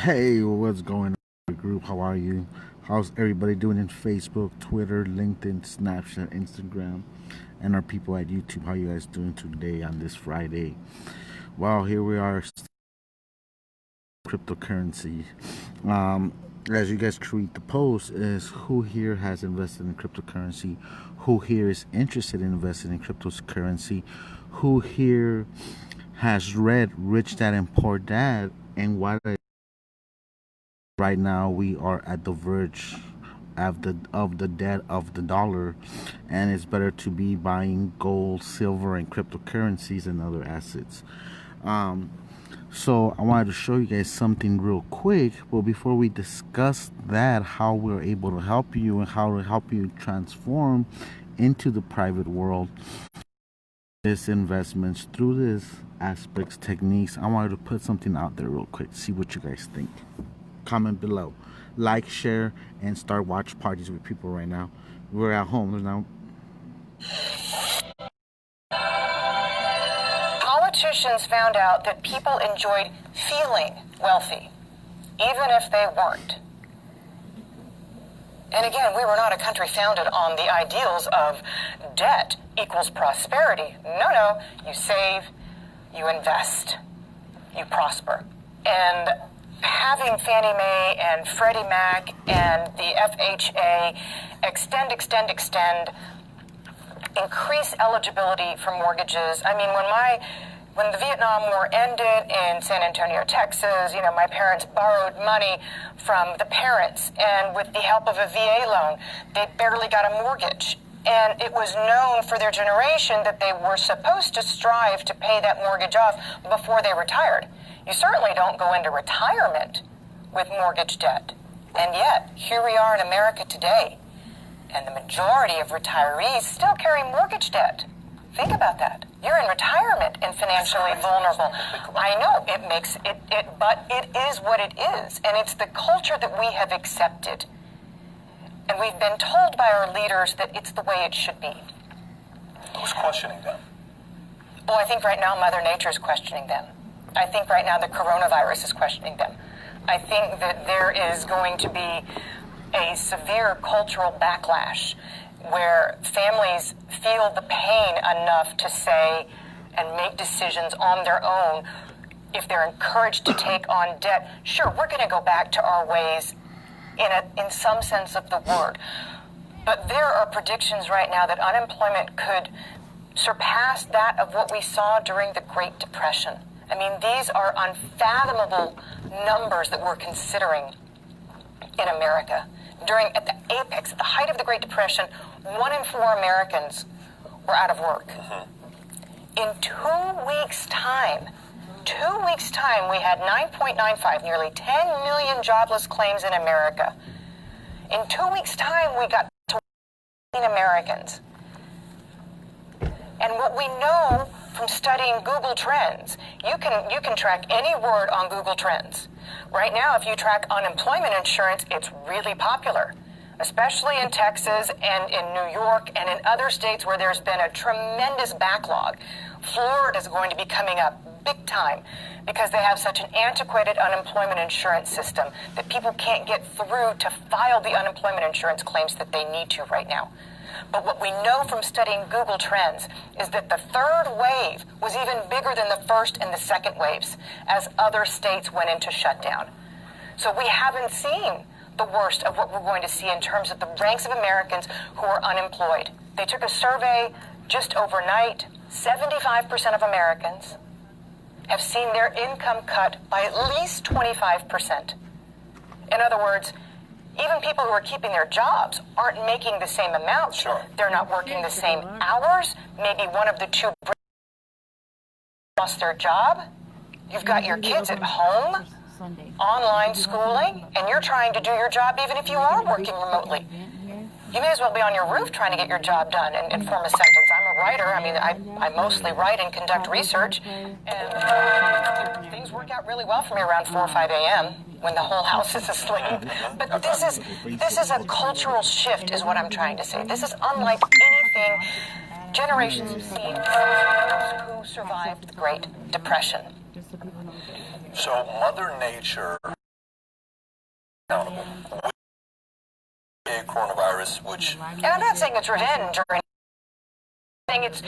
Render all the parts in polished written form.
Hey, what's going on, group? How are you? How's everybody doing in Facebook, Twitter, LinkedIn, Snapchat, Instagram, and our people at YouTube? How you guys doing today on this Friday? Well, here we are, cryptocurrency. Um, as you guys create the post, is who here has invested in cryptocurrency? Who here is interested in investing in cryptocurrency? Who here has read Rich Dad and Poor Dad, and why? Right now we are at the verge of the debt of the dollar, and it's better to be buying gold, silver, and cryptocurrencies and other assets. um, so I wanted to show you guys something real quick, but before we discuss that, how we're able to help you and how to help you transform into the private world, this investments through this aspects, techniques, I wanted to put something out there real quick, see what you guys think. Comment below, like, share, and start watch parties with people right now. We're at home. There's now politicians found out that people enjoyed feeling wealthy, even if they weren't. And again, we were not a country founded on the ideals of debt equals prosperity. No, you save, you invest, you prosper. And having Fannie Mae and Freddie Mac and the FHA extend, increase eligibility for mortgages. I mean, when the Vietnam War ended in San Antonio, Texas, my parents borrowed money from the parents, and with the help of a VA loan, they barely got a mortgage. And it was known for their generation that they were supposed to strive to pay that mortgage off before they retired. You certainly don't go into retirement with mortgage debt. And yet, here we are in America today, and the majority of retirees still carry mortgage debt. Think about that. You're in retirement and financially vulnerable. I know it makes it, but it is what it is. And it's the culture that we have accepted. And we've been told by our leaders that it's the way it should be. Who's questioning them? Well, I think right now Mother Nature is questioning them. I think right now the coronavirus is questioning them. I think that there is going to be a severe cultural backlash where families feel the pain enough to say and make decisions on their own. If they're encouraged to take on debt, sure, we're going to go back to our ways in some sense of the word. But there are predictions right now that unemployment could surpass that of what we saw during the Great Depression. I mean, these are unfathomable numbers that we're considering in America. At the apex, at the height of the Great Depression, 1 in 4 Americans were out of work. In 2 weeks' time, we had 9.95, nearly 10 million jobless claims in America. In 2 weeks' time, we got to 1 million Americans. And what we know from studying Google Trends, you can track any word on Google Trends. Right now, if you track unemployment insurance, it's really popular, especially in Texas and in New York and in other states where there's been a tremendous backlog. Florida is going to be coming up big time because they have such an antiquated unemployment insurance system that people can't get through to file the unemployment insurance claims that they need to right now. But what we know from studying Google Trends is that the third wave was even bigger than the first and the second waves as other states went into shutdown. So we haven't seen the worst of what we're going to see in terms of the ranks of Americans who are unemployed. They took a survey just overnight. 75% of Americans have seen their income cut by at least 25%. In other words, even people who are keeping their jobs aren't making the same amount. Sure. They're not working the same hours. Maybe one of the two lost their job. You've got your kids at home, online schooling, and you're trying to do your job even if you are working remotely. You may as well be on your roof trying to get your job done and form a sentence. I'm a writer. I mean, I mostly write and conduct research. And things work out really well for me around 4 or 5 a.m. when the whole house is asleep. But this is a cultural shift is what I'm trying to say. This is unlike anything generations have seen who survived the Great Depression. So Mother Nature coronavirus, which... And I'm not saying it's revenge or anything.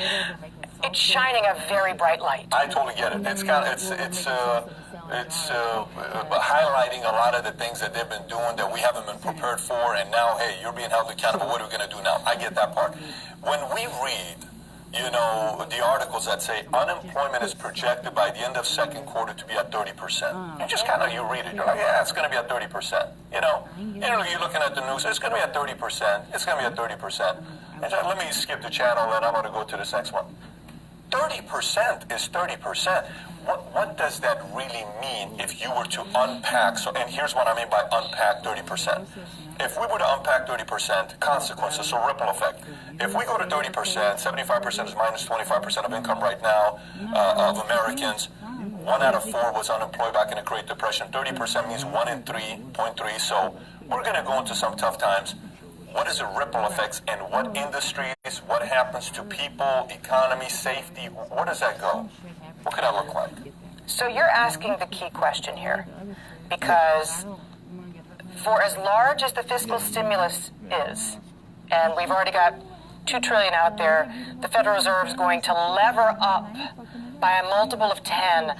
It's shining a very bright light. I totally get it. It's highlighting a lot of the things that they've been doing that we haven't been prepared for, and now, hey, you're being held accountable. What are we going to do now? I get that part. When we read, you know, the articles that say unemployment is projected by the end of second quarter to be at 30%. You just kind of, you read it, you're like, yeah, it's going to be at 30%. You're looking at the news, it's going to be at 30%. It's going to be at 30%. And so let me skip the channel and I'm going to go to this next one. 30% is 30%. What does that really mean if you were to unpack? So, and here's what I mean by unpack 30%. If we were to unpack 30%, consequences, so ripple effect. If we go to 30%, 75% is minus 25% of income right now of Americans. 1 out of 4 was unemployed back in the Great Depression. 30% means 1 in 3.3. So we're going to go into some tough times. What is the ripple effects and what industries, what happens to people, economy, safety, where does that go? What could that look like? So you're asking the key question here, because for as large as the fiscal stimulus is, and we've already got $2 trillion out there, the Federal Reserve is going to lever up by a multiple of 10,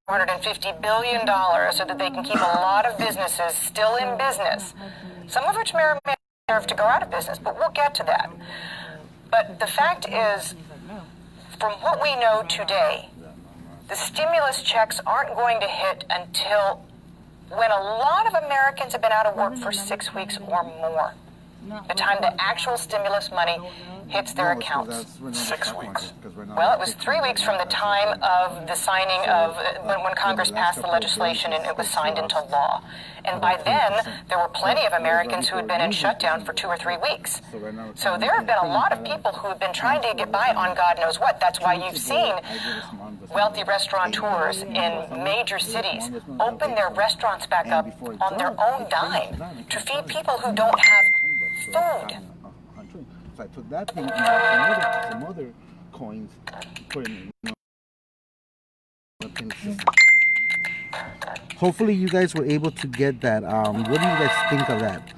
$450 billion, so that they can keep a lot of businesses still in business, some of which may or may deserve to go out of business, but we'll get to that. But the fact is, from what we know today, the stimulus checks aren't going to hit until when a lot of Americans have been out of work for 6 weeks or more. The time the actual stimulus money hits their accounts. 6 weeks. Well, it was 3 weeks from the time of the signing of, when Congress passed the legislation and it was signed into law. And by then, there were plenty of Americans who had been in shutdown for 2 or 3 weeks. So there have been a lot of people who have been trying to get by on God knows what. That's why you've seen wealthy restaurateurs in major cities open their restaurants back up on their own dime to feed people who don't have food. So I took that thing and some other coins, put it in, Hopefully you guys were able to get that. What do you guys think of that?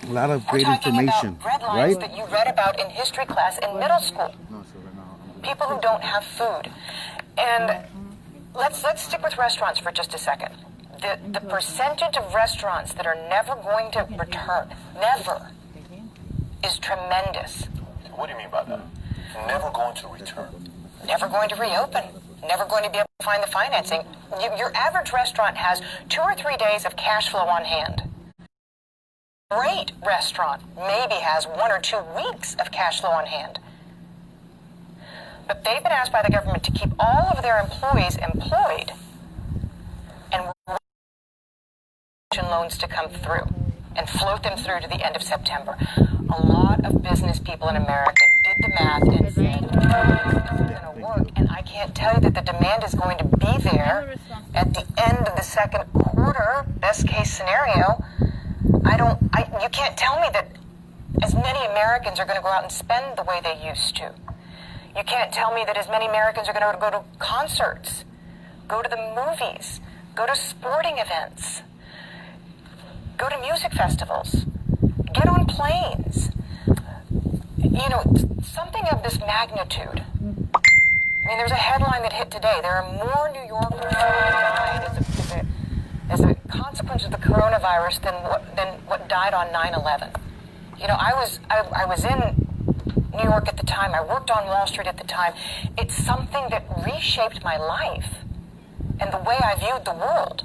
A lot of great information, red lines that you read about in history class in middle school. People who don't have food. And let's stick with restaurants for just a second. The percentage of restaurants that are never going to return, never, is tremendous. What do you mean by that? Never going to return. Never going to reopen. Never going to be able to find the financing. Your average restaurant has 2 or 3 days of cash flow on hand. Great restaurant maybe has 1 or 2 weeks of cash flow on hand. But they've been asked by the government to keep all of their employees employed and loans to come through and float them through to the end of September. A lot of business people in America did the math and said, this is going to work, and I can't tell you that the demand is going to be there at the end of the second quarter, best case scenario. You can't tell me that as many Americans are going to go out and spend the way they used to. You can't tell me that as many Americans are going to go to concerts, go to the movies, go to sporting events, go to music festivals, get on planes. Something of this magnitude. I mean, there's a headline that hit today. There are more New Yorkers who died as a consequence of the coronavirus than what died on 9/11. I was in New York at the time. I worked on Wall Street at the time. It's something that reshaped my life and the way I viewed the world.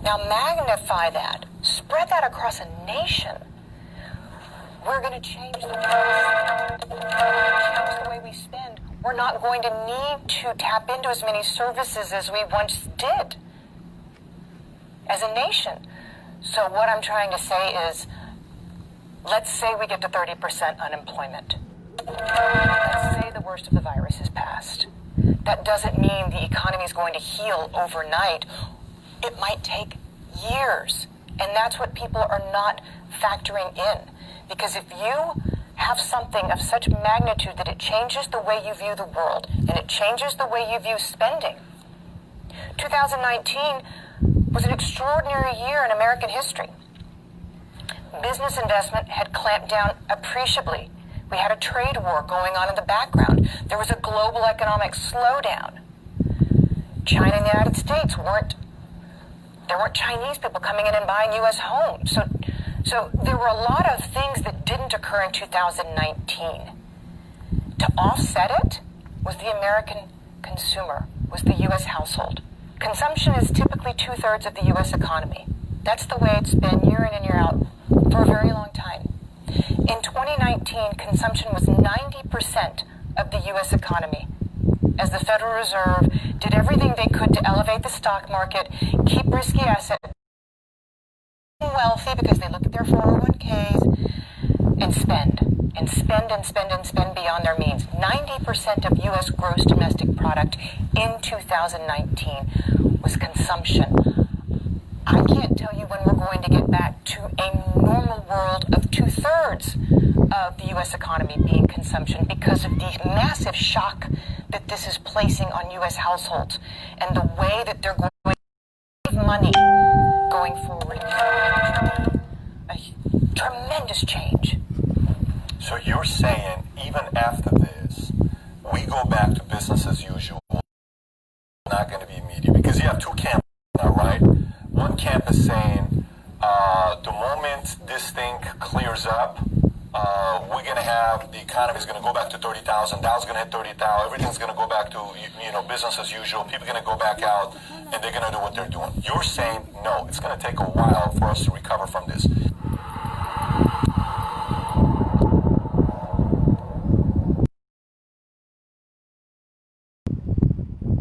Now magnify that. Spread that across a nation. We're going to change the way we spend. We're not going to need to tap into as many services as we once did as a nation. So what I'm trying to say is, let's say we get to 30% unemployment. Let's say the worst of the virus is past. That doesn't mean the economy is going to heal overnight. It might take years. And that's what people are not factoring in. Because if you have something of such magnitude that it changes the way you view the world, and it changes the way you view spending. 2019 was an extraordinary year in American history. Business investment had clamped down appreciably. We had a trade war going on in the background. There was a global economic slowdown. China and the United States there weren't Chinese people coming in and buying U.S. homes. So there were a lot of things that didn't occur in 2019. To offset it was the American consumer, was the U.S. household. Consumption is typically 2/3 of the U.S. economy. That's the way it's been year in and year out for a very long time. In 2019, consumption was 90% of the U.S. economy, as the Federal Reserve did everything they could to elevate the stock market, keep risky assets wealthy because they look at their 401ks and spend beyond their means. 90% of U.S. gross domestic product in 2019 was consumption. I can't tell you when we're going to get back to a normal world of 2/3 of the U.S. economy being consumption because of the massive shock that this is placing on U.S. households and the way that they're going to save money going forward. A tremendous change. So you're saying even after this, we go back to business as usual? Not going to be immediate because you have two camps now, right? One camp is saying the moment this thing clears up, we're going to have the economy is going to go back to 30,000. Dow's going to hit 30,000. Everything's going to go back to business as usual. People are going to go back out and they're going to do what they're doing. You're saying no. It's going to take a while for us to recover from this.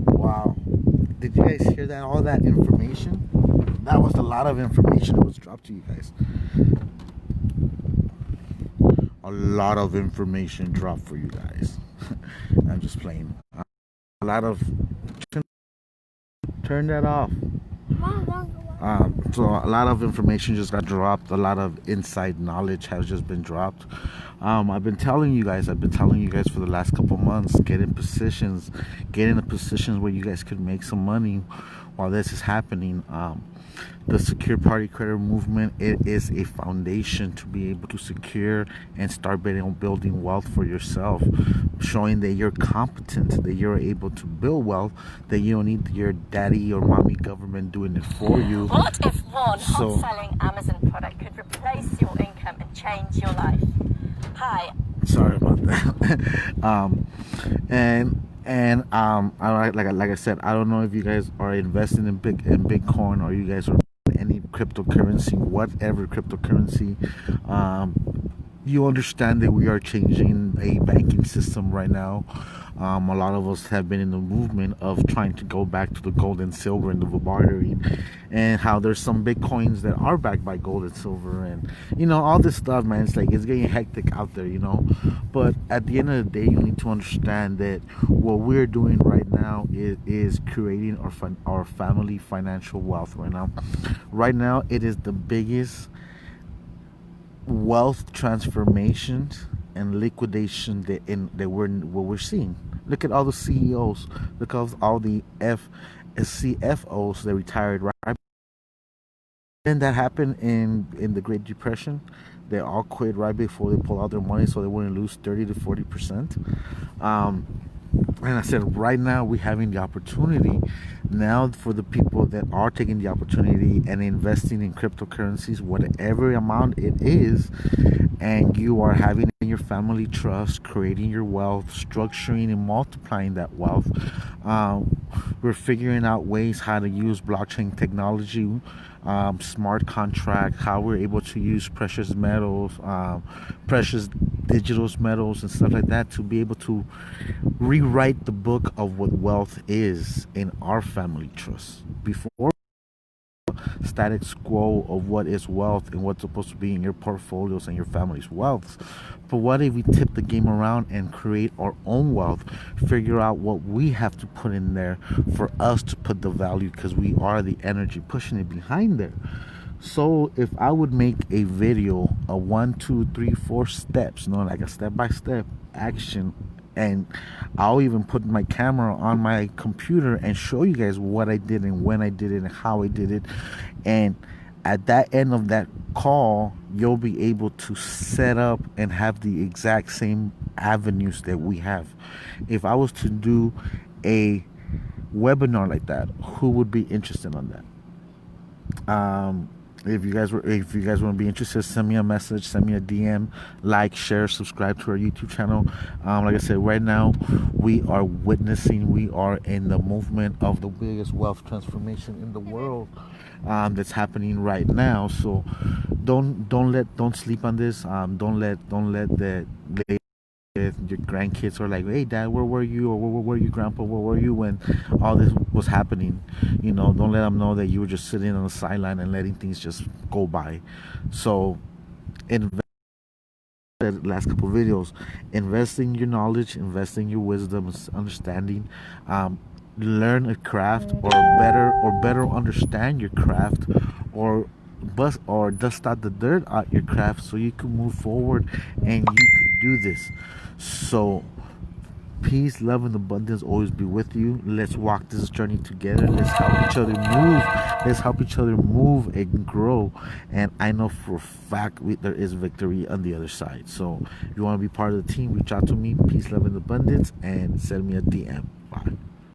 Wow. Did you guys hear that? All that information? That was a lot of information that was dropped to you guys. A lot of information dropped for you guys. I'm just playing. A lot of... Turn that off. So a lot of information just got dropped. A lot of inside knowledge has just been dropped. I've been telling you guys for the last couple months, get in the positions where you guys could make some money while this is happening. The secure party credit movement, it is a foundation to be able to secure and start building wealth for yourself, showing that you're competent, that you're able to build wealth, that you don't need your daddy or mommy government doing it for you. What if one hot-selling Amazon product could replace your income and change your life? Hi. Sorry about that. Like I said, I don't know if you guys are investing in Bitcoin or you guys are any cryptocurrency, whatever cryptocurrency. You understand that we are changing a banking system right now. A lot of us have been in the movement of trying to go back to the gold and silver and the bartering, and how there's some Bitcoins that are backed by gold and silver, and all this stuff, man. It's like it's getting hectic out there, but at the end of the day, you need to understand that what we're doing right now is creating our family financial wealth right now. It is the biggest wealth transformation and liquidation that we're seeing. Look at all the CEOs. Look at all the CFOs that retired right. Then that happened in the Great Depression. They all quit right before they pulled out their money, so they wouldn't lose 30 to 40%. And I said, right now we're having the opportunity now for the people that are taking the opportunity and investing in cryptocurrencies, whatever amount it is, and you are having it in your family trust, creating your wealth, structuring and multiplying that wealth. We're figuring out ways how to use blockchain technology, smart contract, how we're able to use precious metals, precious digital metals and stuff like that to be able to rewrite the book of what wealth is in our family trust. Before, status quo of what is wealth and what's supposed to be in your portfolios and your family's wealth. But what if we tip the game around and create our own wealth, figure out what we have to put in there for us to put the value, because we are the energy pushing it behind there. So if I would make a video, a 1, 2, 3, 4 steps, like a step-by-step action, and I'll even put my camera on my computer and show you guys what I did and when I did it and how I did it, and at that end of that call, you'll be able to set up and have the exact same avenues that we have. If I was to do a webinar like that, who would be interested on that? If you guys want to be interested, send me a message, send me a DM, like, share, subscribe to our YouTube channel. Like I said, right now we are in the movement of the biggest wealth transformation in the world, that's happening right now. So don't sleep on this. Don't let your grandkids are like, hey dad, where were you, or where were you grandpa, where were you when all this was happening. Don't let them know that you were just sitting on the sideline and letting things just go by. So invest. The last couple of videos, investing your knowledge, investing your wisdom, understanding, learn a craft, or better understand your craft, or dust out the dirt out your craft so you can move forward and you could do this. So peace, love, and abundance always be with you. Let's walk this journey together. Let's help each other move. Let's help each other move and grow. And I know for a fact there is victory on the other side. So if you want to be part of the team, reach out to me. Peace, love, and abundance, and send me a DM. Bye.